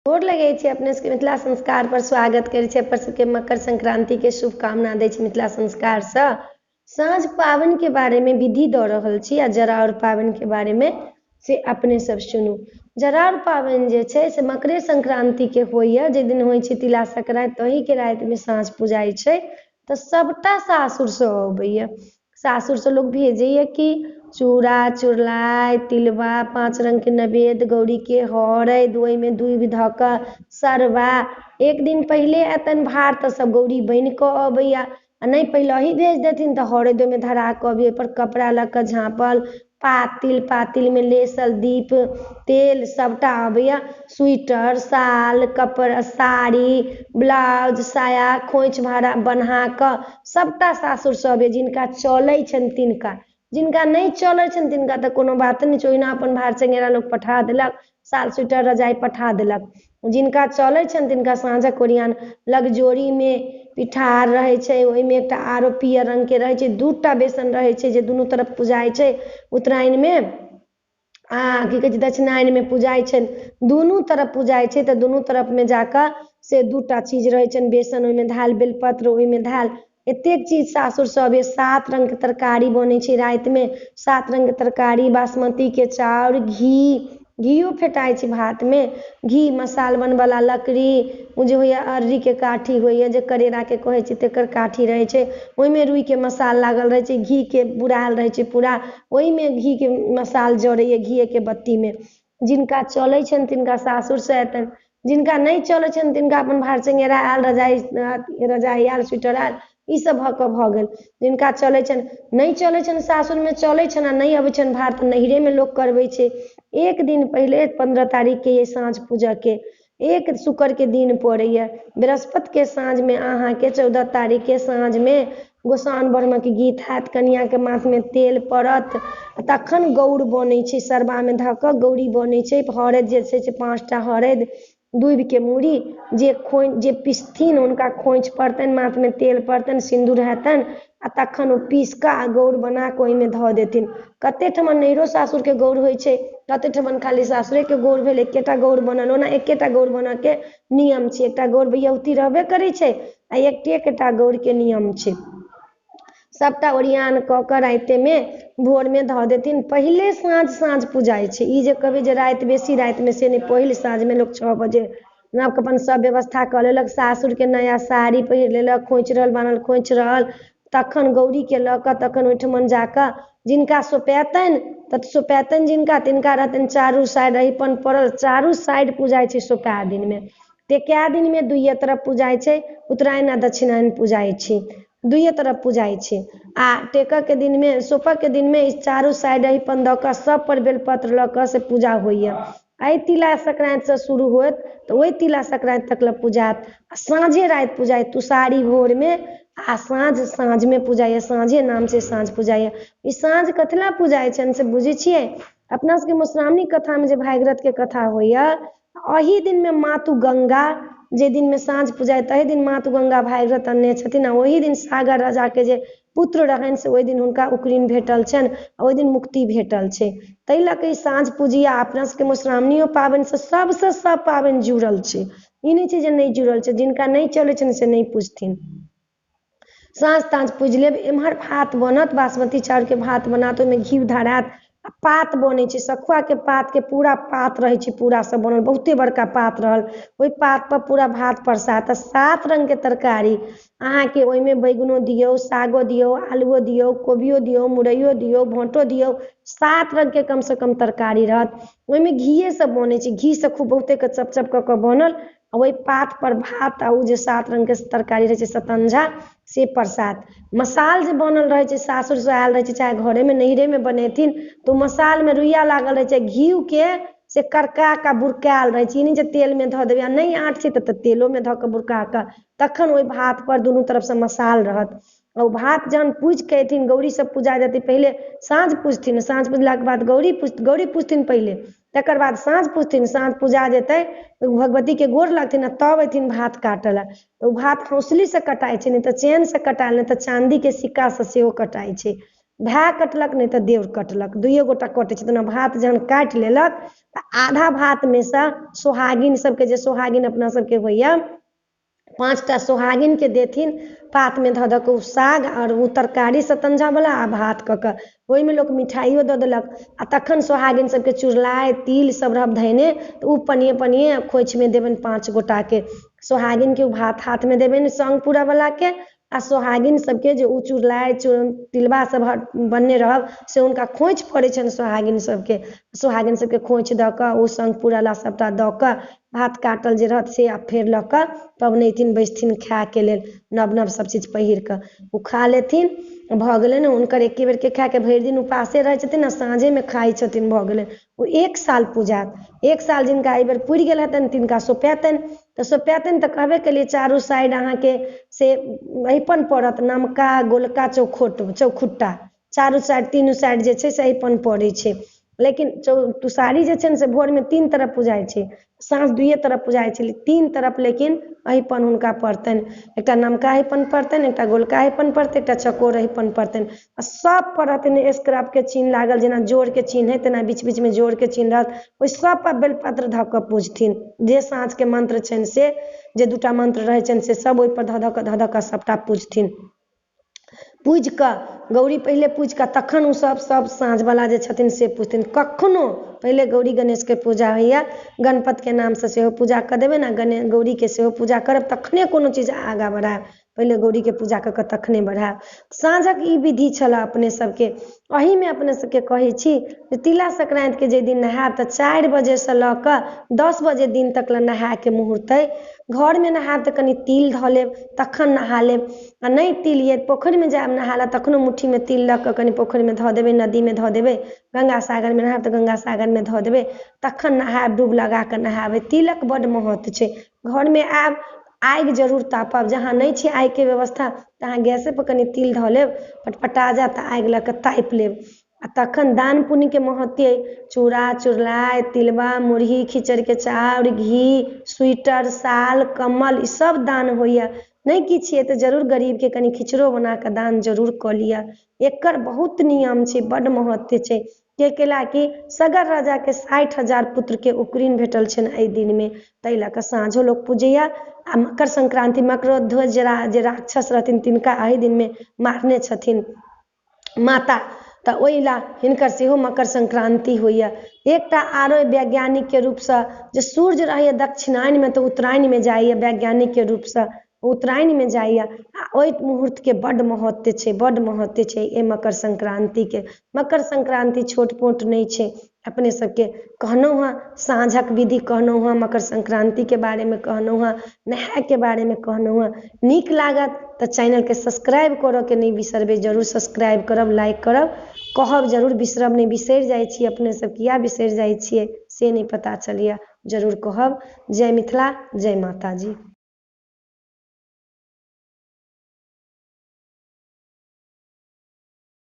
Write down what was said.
गोर लगै छै अपने सबके मिथिला संस्कार पर स्वागत करै छै। अपन सबके मकर संक्रांति के शुभकामना दै छै मिथिला संस्कार से। साँझ पाबनि के बारे में विधि दऽ रहल छी आ जराउर पाबनि के बारे में से अपने सब सुनू। जराउर पाबनि जे छै से मकरे संक्रांति के होइए, जे दिन होइ छै तिला संक्रांति तही के राति में साँझ पुजाइ छै। तऽ सबटा सासुर से अबैया, सासुर से लोग भेजैया कि चूड़ा चुरलाई तिलबा 5 रंग के नैवेद्य गौरी के हरैद ओहि में दूध धऽ कऽ सरवा। एक दिन पहिले एतन भार तऽ सब गौरी बनि कऽ अबैया, आ नहीं पहिलही भेज देथिन तऽ हरैद में धरा कऽ अबैया। पर कपड़ा लऽ कऽ झाँपल, पातिल पातिल में लेसल दीप तेल सबटा अबैया। स्वेटर साल कपड़ा साड़ी ब्लाउज साया खोइच भाड़ा बन्हा कऽ सबटा सासुर से अबैया। जिनका चलै छनि तिनका, जिनका नहीं चलै छनि तिनका तऽ कोनो बात नहीं छै, ओहिना अपन भार चंगेरा लोग पठा देलक, साल स्वेटर रजाई पठा देलक। जिनका चलै छनि तिनका साँझक ओरियान लगजोरी में पिठार रहै छै, ओहि में एकटा आरो पियर रंग के रहै छै, 2टा बेसन रहै छै जे दुनू तरफ पुजाइ छै। उत्तरायण में की कहै छै दक्षिणायन में पुजाइ छनि, दुनू तरफ पुजाइ छै। तऽ दुनू तरफ में जाकऽ से 2टा चीज रहै छनि, बेसन ओहि में धाल बेलपत्र ओहि में धाल, एतेक चीज सासुर से अबैया। 7 रंग के तरकारी बनै छै राति में, 7 रंग के तरकारी बासमती के चाउर घीओ फेटाइ छै भात में, घी मसाल बनवाला लकड़ी ओ जे होइया अर्री के काठी होइया जे करेरा के कहै छै तेकर काठी रहै छै, ओहि में रुई के मसाल लागल रहै छै, घी के बुरायल रहै छै पूरा, ओहि में घी के मसाल जड़ैया घी के बत्ती में। जिनका चलै छनि तिनका सासुर से एतनि, जिनका नहीं चलै छनि तिनका अपन भार चंगेरा आयल रजाई आयल स्वेटर आयल ई सब भऽ कऽ भऽ गेल। जिनका चलै छनि नहीं चलै छनि सासुर में चलै छनि आ नहीं अबै छनि भार तऽ नैहरे में लोग करबै छै। एक दिन पहिले 15 तारीख के ये साँझ पूजा के, एक शुक्र के दिन पड़ैया। बृहस्पति के साँझ में अहाँ के 14 तारीख के साँझ में गोसाउन बढ़िया के गीत हैत, कनिया के माथ में तेल पड़त, तखन गौर बनै छै। सरबा में धऽ कऽ गौरी बनै छै। हरैद जे छै से 5टा हरैद दूब के मूड़ी जे पिसथिन हुनका खोइच पड़तनि, माथ में तेल पड़तनि, सिंदूर हेतनि, आ तखन ओ पीस कऽ आ गौर बना कऽ ओहि में धऽ देथिन। कते ठमन नैहरो सासुर के गौर होइ छै, कते ठमन खाली सासुरे के गौर भेल, एकेटा गौर बनल। ओना एकेटा गौर बनऽ के नियम छै, एकटा गौर भैयौती रहबे करै छै आ एकेटा गौर के नियम छै। सबटा ओरियान कऽ कऽ राइते में भोर में धऽ देथिन। पहिले साँझ पुजाइ छै, ई जे कहबै जे राति बेसी राति में से नहीं, पहिल साँझ में लोग 6 बजे अपन सब व्यवस्था कऽ लेलक, सासुर के नया साड़ी पहिर लेलक, खोइच रहल बान्हल खोइच रहल, तखन गौरी के लऽ कऽ तखन ओहिठमन जाकऽ जिनका सौंपैतनि तऽ सौंपैतनि जिनका तिनका रहतनि चारू साइड अहिपन पड़ल, चारू साइड पुजाइ छै सौंपै दिन में। टेकै दिन में दुइये तरफ पुजाइ छै, उत्तरायण आ दक्षिणायन पुजाइ छै, दुइये तरफ पुजाइ छै। आ टेकऽ के दिन में सौंपऽ के दिन में चारू साइड अहिपन दऽ कऽ सब पर बेलपत्र लऽ कऽ से पूजा होइया। आई तिला संक्रांति से शुरू होत तऽ ओहि तिला संक्रांति तक पुजात, साँझे राति पुजाइत तुषारी भोर में आ साँझ में पुजाइया, साँझे नाम से साँझ पुजाइया। ई साँझ कथिला पुजाइ छनि से बुझै छियै? अपना सबके मधुश्रावणी कथा में जे भागीरथ के कथा होइया, अही दिन में मातु गंगा जे दिन में साँझ पुजाइ तही दिन मातु गंगा भागीरथ अनने छथिन, आ ओही दिन सागर राजा के जे पुत्र रहनि से ओहि दिन हुनका उकरीन भेटल छनि, ओहि दिन मुक्ति भेटल छै। ताहि लऽ कऽ ई साँझ पूजिया। अपना सबके मधुश्रावणियो पाबनि से सबसे सब पाबनि जुड़ल छै, ई नहीं छै जे नहीं जुड़ल छै। जिनका नहीं चलै छनि से नहीं पूजथिन। साँझ ताँझ पूजि लेब। एम्हर भात बनत, बासमती चाउर के भात बनात, ओहि में घी धरात आ पात बनै छै, सखुआ के पात के पूरा पात रहै छै, पूरा सब बनल, बहुते बड़का पात रहल, ओहि पात पर पूरा भात परसात। 7 रंग के तरकारी अहाँ के ओहि में बैगनो दियौ, सागो दियौ, आलूओ दियौ, कोबियो दियौ, मुरैयो दियौ, भाँटो दियौ, 7 रंग के कम से कम तरकारी रहत। ओहि में घीये से बनै छै, घी से खूब बहुते के चप चप कऽ के बनल, आ ओहि पात पर भात आ उ जे 7 रंग के तरकारी रहै छै सतंझा से प्रसाद। मसाल जे बनल रहै छै सासुर से आयल रहै छै, चाहे घरे में नैहरे में बनेथिन तो मसाल में रुइया लागल रहै छै, घीव के से करका के बुरकायल रहै छै, ई नहीं जे तेल में धऽ देबै, आ नहीं आँट छै तऽ तेलो में धऽ के बुरका कऽ तखन ओहि भात पर दुनू तरफ से मसाल रहत। और भात जहन पूजि के अयथिन, गौरी सब पूजा जेतै, पहिले साँझ पूजथिन, साँझ पूजला के बाद गौरी पूजथिन पहिले, तकर बाद साँझ पूजथिन। साँझ पूजा जेतै तऽ भगवती के गोर लगथिन आ तब अयथिन भात काटऽ लए। तऽ ओ भात हौसली से कटाइ छै, नहीं तऽ चेन से कटायल, नहीं तऽ चांदी के सिक्का से सेहो कटाइ छै। भाय कटलक नहीं तो देवर कटलक, दुइये गोटा कटे छै। भात जहन काटि लेलक तऽ आधा भात में से सोहागिन सबके, जे सोहागिन अपना सबके होइया, 5टा सोहागिन के देथिन पात में धऽ के साग और उ तरकारी सतंजा वाला आ भात कऽ के, ओहिमे लोक मिठाइयो दऽ देलक। आ तखन सोहागिन सबके चुरलाइ तिल सब रहब धैने, तऽ उ पनिये पनिये खोइछ में देबनि 5 गोटा के। सोहागिन के उ भात हाथ में देबनि संग पूरा वाला के, आ सोहागिन सबके जे उ चुरलाइ तिलबा सब बनने रहब से हुनका खोइछ पड़ै छनि सोहागिन सबके। सोहागिन सबके खोइछ दऽ कऽ उ संग पूरा सबटा दऽ कऽ भात काटल जे रहत से आ फेर लऽ कऽ पबनैतिन बैसथिन खायके लेल, नव नव सब चीज पहिर कऽ उ खा लेथिन। भऽ गेलै ने हुनकर एके बेर के खाय के, भरि दिन उपासे रहै छथिन आ साँझे में खाइ छथिन, भऽ गेलै उ 1 साल पूजात। 1 साल जिनका एहि बेर पुरि गेल हेतनि तिनका सौंपैतनि, तऽ सौंपैतनि तऽ कहबे केलिए चारू साइड अहाँके से अहिपन पड़त, नमका गोलका चौखुट्टा चारू साइड, तीनू साइड जे छै से अहिपन पड़ै छै। लेकिन तुषारी जे छै ने से भोर में 3 तरफ पूजाइ छै, साँझ 2 तरफ पूजाइ छै, 3 तरफ लेकिन अहिपन हुनका पड़तनि। एकटा नमका अहिपन पड़तनि, एकटा गोलका अहिपन पड़तै, एकटा चकोर अहिपन पड़तनि। आ सब पर रहतनि स्क्रैप के चिन्ह लागल, जेना जोड़ के चिन्ह है तेना बीच बीच में जोड़ के चिन्ह रहत। ओहि सब पर बेलपत्र धऽ कऽ पूजथिन, जे साँझ के मंत्र छनि से, जे 2टा मंत्र रहै छनि से सब ओहि पर धऽ कऽ सबटा पूजथिन। पूजि कऽ गौरी पहिले पूजि कऽ तखन उ सब साँझवला जे छथिन से पूजथिन। कखनो पहिले गौरी गणेश के पूजा होइया, गणपति के नाम से सेहो पूजा कऽ देबै ने, गौरी के सेहो पूजा करब तखने कोनो चीज आगाँ बढ़ायब। पहिले गौरी के पूजा कऽ के तखने बढ़ायब। साँझक ई विधि छला अपने सबके। अही में अपने सबके कहै छी जे तिला संक्रांति के जे दिन नहायब तऽ 4 बजे से लऽ कऽ 10 बजे दिन तक ले नहाय के मुहूर्त अइ। घर में नहायब तऽ कनि तिल धऽ लेब तखन नहा लेब, आ नहीं तिल ये पोखरि में जायब नहाय ला तखनो मुट्ठी में तिल लऽ कऽ कनि पोखरि में धऽ देबै, नदी में धऽ देबै, गंगा सागर में नहायब तऽ गंगा सागर में धऽ देबै, तखन नहायब, डूब लगा कऽ नहायब। तिलक बड्ड महत्व छै। घर में आयब आगि जरूर तापब, जहाँ नहीं छै आगि के व्यवस्था तहाँ गैसे पर कनि तिल धऽ लेब, पटपटा जायत तऽ आगि लऽ कऽ तापि लेब। आ तखन दान पुण्य के महत्व अइ। चूड़ा चुरलाइ तिलबा मुरही खिचड़ के चाउर घी स्वेटर साल कम्बल ई सब दान होइया। नहीं किछ छै तऽ जरूर गरीब के कनि खिचड़ो बना कऽ दान जरूर कऽ लिअ। एकर बहुत नियम छै, बड्ड महत्व छै। के केला कि सगर राजा के 60,000 पुत्र के उपनयन भेटल छनि एहि दिन में, ताहि लऽ कऽ साँझो लोक पूजैया। आ मकर संक्रांति मकरोध्वज जे राक्षस रहथिन तिनका एहि दिन में मारने छथिन माता, तऽ ओहि ला हिनकर सेहो मकर संक्रांति होइया। एकटा आरो वैज्ञानिक के रूप से जे सूर्य रहैया दक्षिणायन में तऽ उत्तरायण में जाइया, वैज्ञानिक के रूप से उत्तरायण में जाइया। आ ओहि मुहूर्त के बड्ड महत्व छै, बड्ड महत्व छै ए मकर संक्रांति के। मकर संक्रांति छोट पोट नहीं छै। अपने सबके कहनौ हाँ साँझक विधि, कहनौ हाँ मकर संक्रांति के बारे में, कहनौ हाँ नहाय के बारे में, कहनौ हाँ। नीक लागत तऽ चैनल के सब्सक्राइब करऽ के नहीं बिसरबै, जरूर सब्सक्राइब करब, लाइक करब, कहब जरूर, बिसरब नहीं। बिसरि जाइ छी अपने सब, किया बिसरि जाइ छियै से नहीं पता चलैया, जरूर कहब। जय मिथिला, जय माता जी।